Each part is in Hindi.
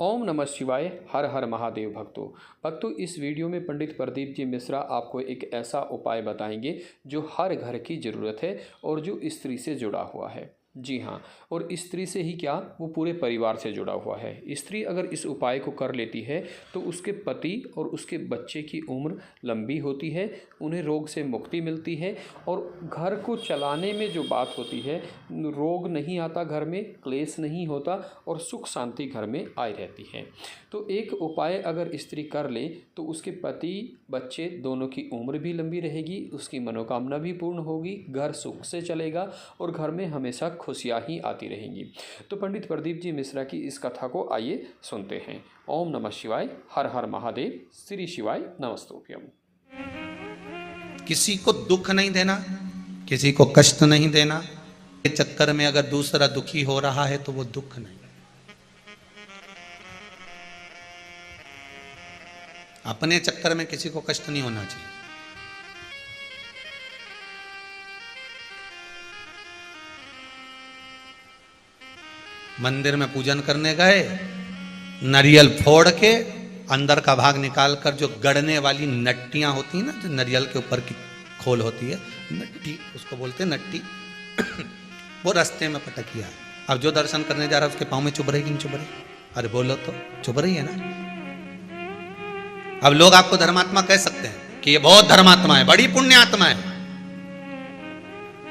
ओम नमः शिवाय। हर हर महादेव। भक्तों इस वीडियो में पंडित प्रदीप जी मिश्रा आपको एक ऐसा उपाय बताएंगे जो हर घर की ज़रूरत है और जो स्त्री से जुड़ा हुआ है। जी हाँ, और स्त्री से ही क्या, वो पूरे परिवार से जुड़ा हुआ है। स्त्री अगर इस उपाय को कर लेती है तो उसके पति और उसके बच्चे की उम्र लंबी होती है, उन्हें रोग से मुक्ति मिलती है और घर को चलाने में जो बात होती है, रोग नहीं आता घर में, क्लेश नहीं होता और सुख शांति घर में आई रहती है। तो एक उपाय अगर स्त्री कर ले तो उसके पति बच्चे दोनों की उम्र भी लंबी रहेगी, उसकी मनोकामना भी पूर्ण होगी, घर सुख से चलेगा और घर में हमेशा खुशियाँ ही आती रहेंगी। तो पंडित प्रदीप जी मिश्रा की इस कथा को आइए सुनते हैं। ओम नमः शिवाय। हर हर महादेव। श्री शिवाय नमस्तुभ्यम। किसी को दुख नहीं देना, किसी को कष्ट नहीं देना। के चक्कर में अगर दूसरा दुखी हो रहा है तो वो दुख नहीं। अपने चक्कर में किसी को कष्ट नहीं होना चाहिए। मंदिर में पूजन करने गए, नारियल फोड़ के अंदर का भाग निकाल कर जो गड़ने वाली नट्टियां होती हैं ना, जो नारियल के ऊपर की खोल होती है, नट्टी उसको बोलते हैं, नट्टी वो रास्ते में पटकिया। अब जो दर्शन करने जा रहा है उसके पाँव में चुभ रही कि नहीं चुभ रही? अरे बोलो तो, चुभ रही है ना। अब लोग आपको धर्मात्मा कह सकते हैं कि ये बहुत धर्मात्मा है, बड़ी पुण्यात्मा है,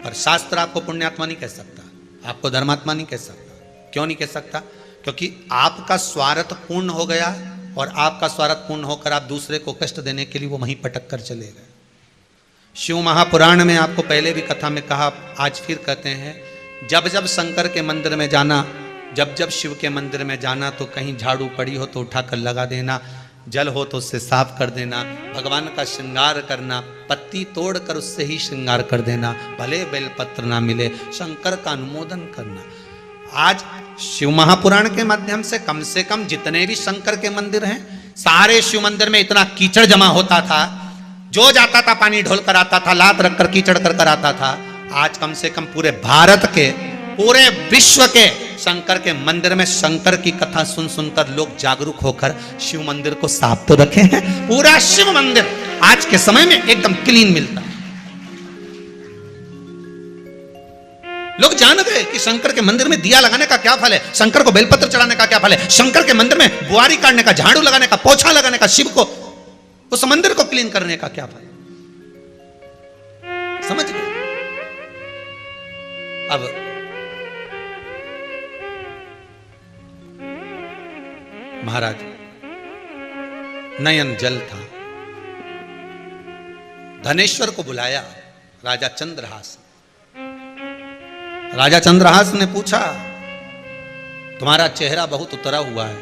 पर शास्त्र आपको पुण्यात्मा नहीं कह सकता, आपको धर्मात्मा नहीं कह सकता। क्यों नहीं कह सकता? क्योंकि आपका स्वार्थ पूर्ण हो गया और आपका स्वार्थ पूर्ण होकर आप दूसरे को कष्ट देने के लिए वो वहीं पटक कर चले गए। शिव महापुराण में आपको पहले भी कथा में कहा, आज फिर कहते हैं, जब जब शंकर के मंदिर में जाना, जब जब शिव के मंदिर में जाना तो कहीं झाड़ू पड़ी हो तो उठाकर लगा देना, जल हो तो उससे साफ कर देना, भगवान का श्रृंगार करना, पत्ती तोड़कर उससे ही श्रृंगार कर देना, भले बेलपत्र ना मिले, शंकर का अनुमोदन करना। आज शिव महापुराण के माध्यम से कम जितने भी शंकर के मंदिर हैं, सारे शिव मंदिर में इतना कीचड़ जमा होता था, जो जाता था पानी ढोल कर आता था, लात रखकर कीचड़ कर आता था। आज कम से कम पूरे भारत के, पूरे विश्व के शंकर के मंदिर में शंकर की कथा सुन सुनकर लोग जागरूक होकर शिव मंदिर को साफ तो रखे हैं। पूरा शिव मंदिर आज के समय में एकदम क्लीन मिलता है। लोग जान गए कि शंकर के मंदिर में दिया लगाने का क्या फल है, शंकर को बेलपत्र चढ़ाने का क्या फल है, शंकर के मंदिर में बुआरी काटने का, झाड़ू लगाने का, पोछा लगाने का, शिव को, उस मंदिर को क्लीन करने का क्या फल। समझ गए? अब महाराज नयन जल था, धनेश्वर को बुलाया राजा चंद्रहास। राजा चंद्रहास ने पूछा, तुम्हारा चेहरा बहुत उतरा हुआ है,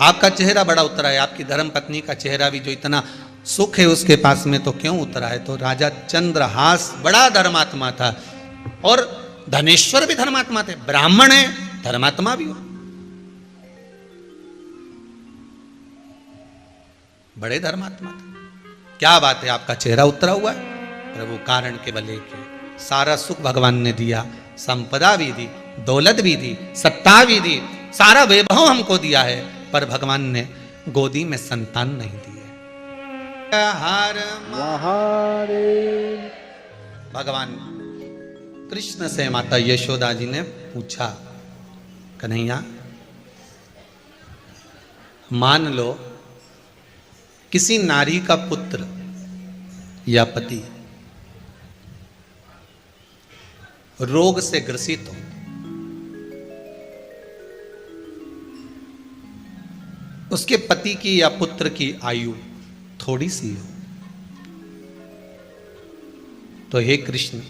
आपका चेहरा बड़ा उतरा है, आपकी धर्म पत्नी का चेहरा भी जो इतना सुख है उसके पास में तो क्यों उतरा है? तो राजा चंद्रहास बड़ा धर्मात्मा था और धनेश्वर भी धर्मात्मा थे, ब्राह्मण है, धर्मात्मा भी हो, बड़े धर्मात्मा थे। क्या बात है, आपका चेहरा उतरा हुआ है? प्रभु कारण केवल एक है, सारा सुख भगवान ने दिया, संपदा भी दी, दौलत भी दी, सत्ता भी दी, सारा वैभव हमको दिया है, पर भगवान ने गोदी में संतान नहीं दी है। हर महादेव। भगवान कृष्ण से माता यशोदा जी ने पूछा, कन्हैया मान लो किसी नारी का पुत्र या पति रोग से ग्रसित हो, उसके पति की या पुत्र की आयु थोड़ी सी हो, तो हे कृष्ण,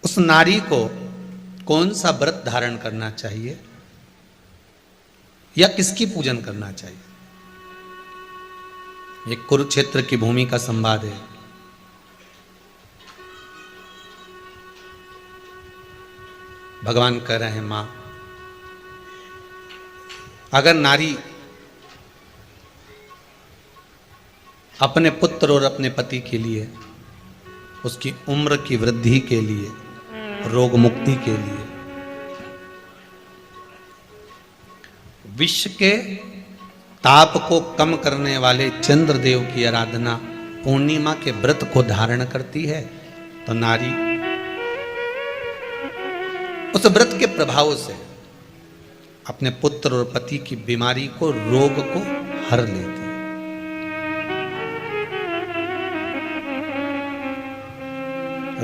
उस नारी को कौन सा व्रत धारण करना चाहिए या किसकी पूजन करना चाहिए? ये कुरुक्षेत्र की भूमि का संवाद है। भगवान कह रहे हैं, मां, अगर नारी अपने पुत्र और अपने पति के लिए, उसकी उम्र की वृद्धि के लिए, रोग मुक्ति के लिए विश्व के ताप को कम करने वाले चंद्रदेव की आराधना पूर्णिमा के व्रत को धारण करती है तो नारी उस व्रत के प्रभाव से अपने पुत्र और पति की बीमारी को, रोग को हर लेती है।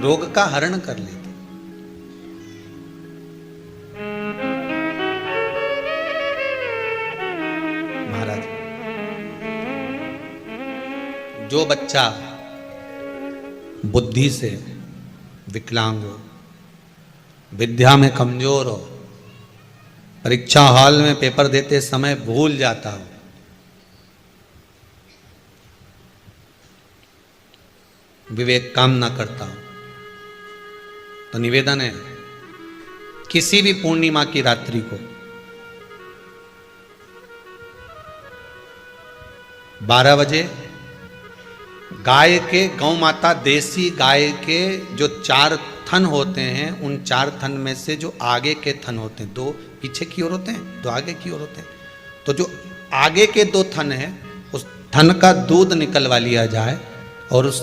रोग का हरण कर लेती। महाराज, जो बच्चा बुद्धि से विकलांग हो, विद्या में कमजोर हो, परीक्षा हॉल में पेपर देते समय भूल जाता हो, विवेक काम ना करता हो, तो निवेदन है किसी भी पूर्णिमा की रात्रि को 12 बजे गाय के, गौ माता देसी गाय के जो 4 थन होते हैं, उन 4 थन में से जो आगे के थन होते हैं, 2 पीछे की ओर होते हैं, 2 आगे की ओर होते हैं, तो जो आगे के 2 थन है उस थन का दूध निकलवा लिया जाए और उस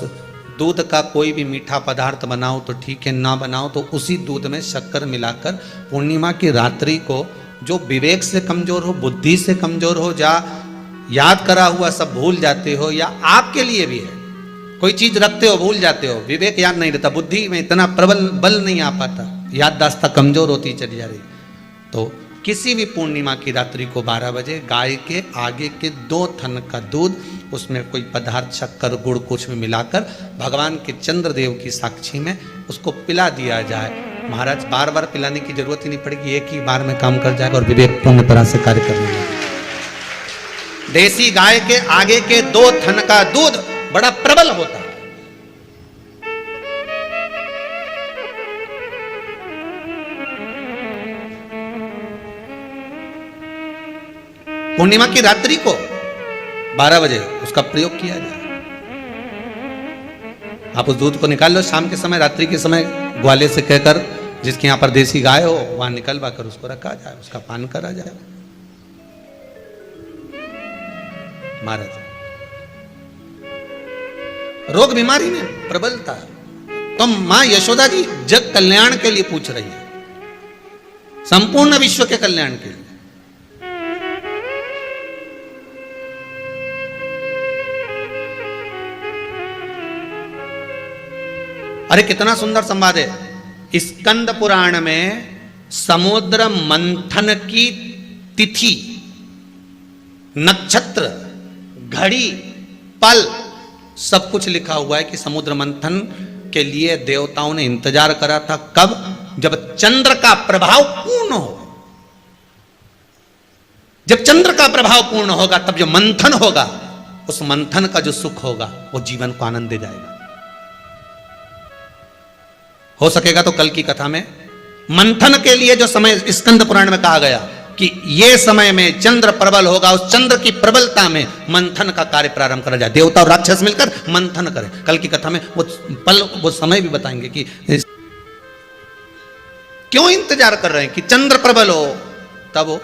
दूध का कोई भी मीठा पदार्थ बनाओ तो ठीक है, ना बनाओ तो उसी दूध में शक्कर मिलाकर पूर्णिमा की रात्रि को, जो विवेक से कमजोर हो, बुद्धि से कमजोर हो, या याद करा हुआ सब भूल जाते हो, या आपके लिए भी है कोई चीज रखते हो भूल जाते हो, विवेक याद नहीं रहता, बुद्धि में इतना प्रबल बल नहीं आ पाता, याददाश्त कमजोर होती चली जा रही, तो किसी भी पूर्णिमा की रात्रि को 12 बजे गाय के आगे के 2 थन का दूध, उसमें कोई पदार्थ, शक्कर, गुड़ कुछ भी मिलाकर भगवान के चंद्रदेव की साक्षी में उसको पिला दिया जाए। महाराज, बार बार पिलाने की जरूरत ही नहीं पड़ेगी, एक ही बार में काम कर जाएगा और विवेक पूर्ण तरह से कार्य करने लगेगा। देसी गाय के आगे के 2 थन का दूध बड़ा प्रबल होता है। पूर्णिमा की रात्रि को 12 बजे उसका प्रयोग किया जाए। आप उस दूध को निकाल लो, शाम के समय, रात्रि के समय ग्वाले से कहकर, जिसके यहां पर देसी गाय हो वहां निकलवा कर उसको रखा जाए, उसका पान करा जाए। महाराज, रोग बीमारी में प्रबलता है तो मां यशोदा जी जग कल्याण के लिए पूछ रही है, संपूर्ण विश्व के कल्याण के लिए। अरे कितना सुंदर संवाद है। स्कंद पुराण में समुद्र मंथन की तिथि, नक्षत्र, घड़ी, पल सब कुछ लिखा हुआ है कि समुद्र मंथन के लिए देवताओं ने इंतजार करा था। कब? जब चंद्र का प्रभाव पूर्ण हो। जब चंद्र का प्रभाव पूर्ण होगा तब जो मंथन होगा, उस मंथन का जो सुख होगा वो जीवन को आनंद दे जाएगा। हो सकेगा तो कल की कथा में मंथन के लिए जो समय स्कंद पुराण में कहा गया कि ये समय में चंद्र प्रबल होगा, उस चंद्र की प्रबलता में मंथन का कार्य प्रारंभ करा जाए। देवता और राक्षस मिलकर मंथन करें। कल की कथा में वो पल, वो समय भी बताएंगे कि क्यों इंतजार कर रहे हैं कि चंद्र प्रबल हो तब हो।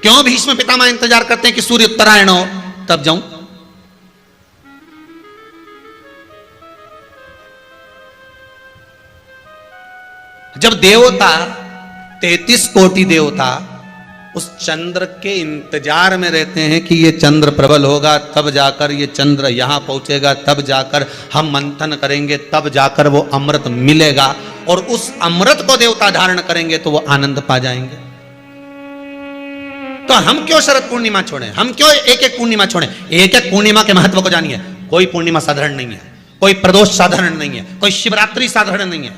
क्यों भीष्म पितामह इंतजार करते हैं कि सूर्य उत्तरायण हो तब जाऊं। जब देवता 33 कोटि देवता उस चंद्र के इंतजार में रहते हैं कि ये चंद्र प्रबल होगा, तब जाकर ये चंद्र यहां पहुंचेगा, तब जाकर हम मंथन करेंगे, तब जाकर वो अमृत मिलेगा, और उस अमृत को देवता धारण करेंगे तो वो आनंद पा जाएंगे। तो हम क्यों शरद पूर्णिमा छोड़ें? हम क्यों एक एक पूर्णिमा छोड़ें? एक एक पूर्णिमा के महत्व को जानिए। कोई पूर्णिमा साधारण नहीं है, कोई प्रदोष साधारण नहीं है, कोई शिवरात्रि साधारण नहीं है।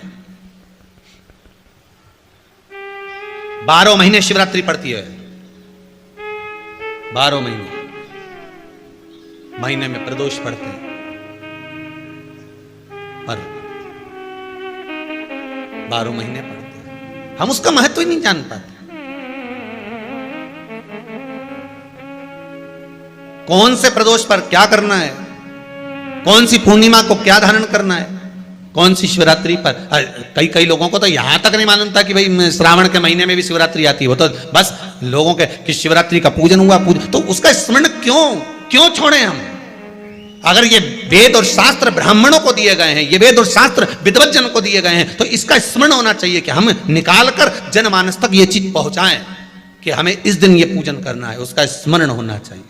12 महीने शिवरात्रि पड़ती है, 12 महीने में प्रदोष पड़ते हैं, पर 12 महीने पड़ते हैं। हम उसका महत्व ही नहीं जान पाते। कौन से प्रदोष पर क्या करना है, कौन सी पूर्णिमा को क्या धारण करना है, कौन सी शिवरात्रि पर? कई लोगों को तो यहां तक नहीं मालूम था कि भाई श्रावण के महीने में भी शिवरात्रि आती है। वो तो बस लोगों के कि शिवरात्रि का पूजन हुआ, तो उसका स्मरण क्यों छोड़े हम? अगर ये वेद और शास्त्र ब्राह्मणों को दिए गए हैं, ये वेद और शास्त्र विद्वज्जन को दिए गए हैं, तो इसका स्मरण होना चाहिए कि हम निकाल कर जनमानस तक ये चीज पहुंचाएं कि हमें इस दिन ये पूजन करना है, उसका स्मरण होना चाहिए।